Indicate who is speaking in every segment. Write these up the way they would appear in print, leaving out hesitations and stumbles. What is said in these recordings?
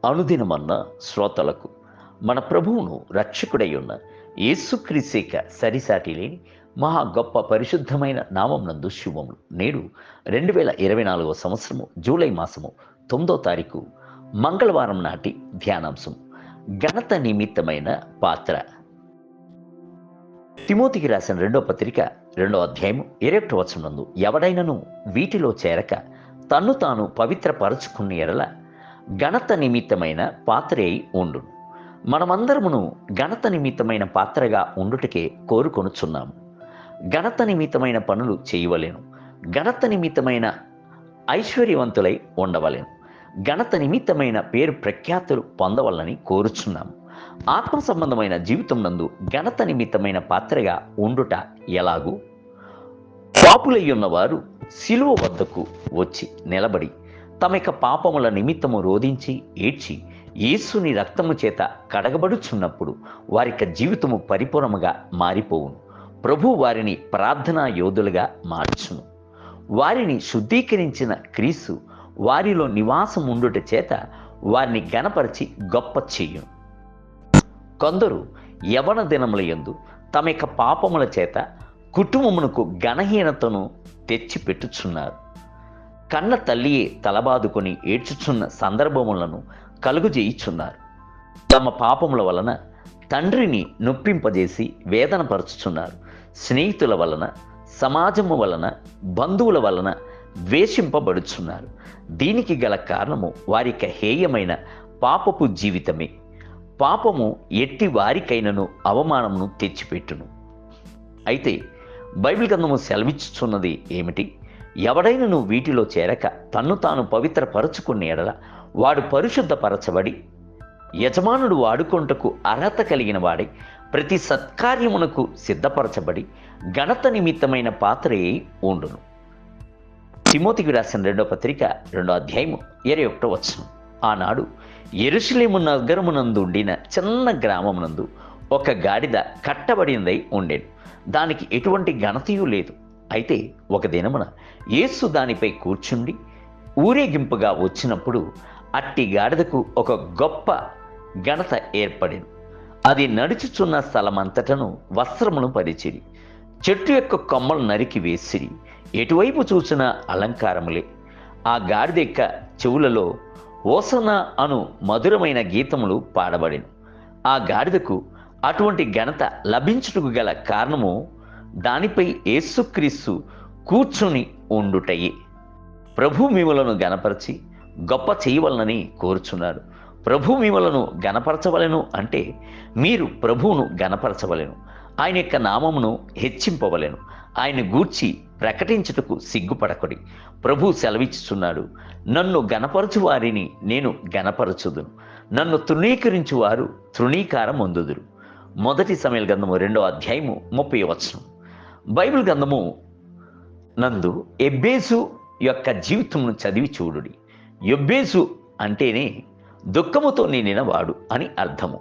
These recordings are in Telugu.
Speaker 1: అనుదినమన్న శ్రోతలకు మన ప్రభువును రక్షకుడై ఉన్న యేసుక్రీస్తేక సరిసాటి లేని మహా గొప్ప పరిశుద్ధమైన నామమునందు శుభములు. నేడు 2024 సంవత్సరము జూలై మాసము 9వ తారీఖు మంగళవారం నాటి ధ్యానాంశం ఘనత నిమిత్తమైన పాత్ర. తిమోతికి రాసిన 2వ పత్రిక 2వ అధ్యాయము 21వ వచనమందు ఎవడైనను వీటిలో చేరక తన్ను తాను పవిత్రపరచుకున్న ఎడల ఘనత నిమిత్తమైన పాత్రే ఉండును. మనమందరమును ఘనత నిమిత్తమైన పాత్రగా ఉండుటకే కోరుకొనుచున్నాము. ఘనత నిమిత్తమైన పనులు చేయవలేను, ఘనత నిమిత్తమైన ఐశ్వర్యవంతులై ఉండవలేను, ఘనత నిమిత్తమైన పేరు ప్రఖ్యాతులు పొందవలని కోరుచున్నాము. ఆత్మ సంబంధమైన జీవితం నందు ఘనత నిమిత్తమైన పాత్రగా ఉండుట ఎలాగూ? పాపులై ఉన్నవారు శిలువ వద్దకు వచ్చి నిలబడి తమ యొక్క పాపముల నిమిత్తము రోధించి ఏడ్చి యేసుని రక్తము చేత కడగబడుచున్నప్పుడు వారి జీవితము పరిపూర్ణముగా మారిపోవును. ప్రభు వారిని ప్రార్థనా యోధులుగా మార్చును. వారిని శుద్ధీకరించిన క్రీస్తు వారిలో నివాసం ఉండుట చేత వారిని ఘనపరిచి గొప్ప చెయ్యును. కొందరు యవన దినముల యందు తమ యొక్క పాపముల చేత కుటుంబమునకు ఘనహీనతను తెచ్చిపెట్టుచున్నారు. కన్న తల్లియే తలబాదుకొని ఏడ్చుచున్న సందర్భములను కలుగుజేయుచున్నారు. తమ పాపముల వలన తండ్రిని నొప్పింపజేసి వేదన పరుచుచున్నారు. స్నేహితుల వలన, సమాజము వలన, బంధువుల వలన ద్వేషింపబడుచున్నారు. దీనికి గల కారణము వారి హేయమైన పాపపు జీవితమే. పాపము ఎట్టి వారికైనను అవమానమును తెచ్చిపెట్టును. అయితే బైబిల్ గ్రంథము సెలవిచ్చుచున్నది ఏమిటి? ఎవడైనను వీటిలో చేరక తన్ను తాను పవిత్రపరచుకున్న ఎడల వాడు పరిశుద్ధపరచబడి యజమానుడు వాడుకొంటకు అర్హత కలిగిన వాడై ప్రతి సత్కార్యమునకు సిద్ధపరచబడి ఘనత నిమిత్తమైన పాత్రయే ఉండును. తిమోతికి రాసిన 2వ పత్రిక 2వ అధ్యాయము 21వ వచనం. ఆనాడు యెరూషలేము నగరమునందు ఉండిన చిన్న గ్రామమునందు ఒక గాడిద కట్టబడినదై ఉండేది. దానికి ఎటువంటి ఘనతయు లేదు. అయితే ఒక దినమున యేసు దానిపై కూర్చుండి ఊరేగింపుగా వచ్చినప్పుడు అట్టి గాడిదకు ఒక గొప్ప ఘనత ఏర్పడింది. అది నడుచుచున్న స్థలమంతటను వస్త్రమును పరిచిరి, చెట్టు యొక్క కొమ్మలు నరికి వేసిరి, ఎటువైపు చూసిన అలంకారములే. ఆ గాడిద యొక్క చెవులలో ఓసన అను మధురమైన గీతములు పాడబడిను. ఆ గాడిదకు అటువంటి ఘనత లభించుటకు గల కారణము దానిపై యేసుక్రీస్తు కూర్చుని ఉండుటయే. ప్రభు మిమ్మలను గణపరచి గొప్ప చేయవలనని కోరుచున్నాడు. ప్రభు మిమ్మలను గణపరచవలెను అంటే మీరు ప్రభువును గణపరచవలెను, ఆయన యొక్క నామమును హెచ్చింపవలెను, ఆయన గూర్చి ప్రకటించుటకు సిగ్గుపడకుడి. ప్రభు సెలవిచ్చుచున్నాడు, నన్ను గణపరచు వారిని నేను గణపరచుదును, నన్ను తృణీకరించు వారు తృణీకారం పొందుదురు. మొదటి సమూయేలు గ్రంథము 2వ అధ్యాయము 30వ వచనం. బైబిల్ గ్రంథము నందు ఎబ్బేసు యొక్క జీవితంను చదివి చూడుడి. ఎబ్బేసు అంటేనే దుఃఖముతో నిండిన వాడు అని అర్థము.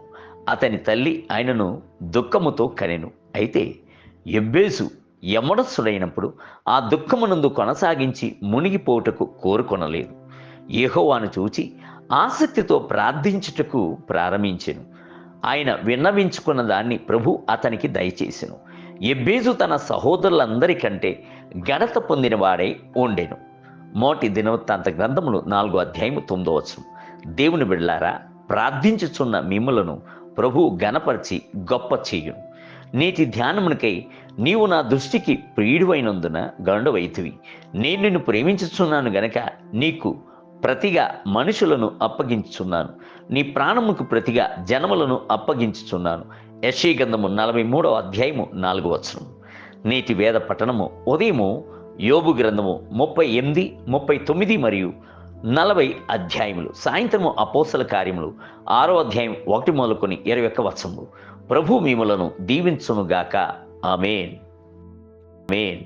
Speaker 1: అతని తల్లి ఆయనను దుఃఖముతో కనెను. అయితే ఎబ్బేసు యమనస్సుడైనప్పుడు ఆ దుఃఖమునందు కొనసాగించి మునిగిపోవుటకు కోరుకొనలేదు. యెహోవాను చూచి ఆసక్తితో ప్రార్థించుటకు ప్రారంభించెను. ఆయన విన్నవించుకున్న దాన్ని ప్రభు అతనికి దయచేసెను. ఎబ్బేజు తన సహోదరులందరికంటే ఘనత పొందిన వాడై ఉండెను. మోటి దినవృత్తాంత గ్రంథములు 4వ అధ్యాయము 9వ వచనం. దేవుని బిడ్డలారా, ప్రార్థించుచున్న మిమ్ములను ప్రభు ఘనపరిచి గొప్ప చేయును. నేటి ధ్యానమునికై నీవు నా దృష్టికి ప్రియుడివైనందున గండవైతివి. నేను నిన్ను ప్రేమించుచున్నాను గనక నీకు ప్రతిగా మనుషులను అప్పగించుచున్నాను, నీ ప్రాణముకు ప్రతిగా జనములను అప్పగించుచున్నాను. యెషయా గ్రంథము 43వ అధ్యాయము 4వ వచనం. నేటి వేద పఠనము ఉదయము యోబు గ్రంథము 38, 39 మరియు 40 అధ్యాయములు, సాయంత్రము అపోస్తల కార్యములు 6వ అధ్యాయం 1 మొదలుకొని 21 వచనము. ప్రభు మిమ్ములను దీవించునుగాక. ఆమేన్. ఆమేన్.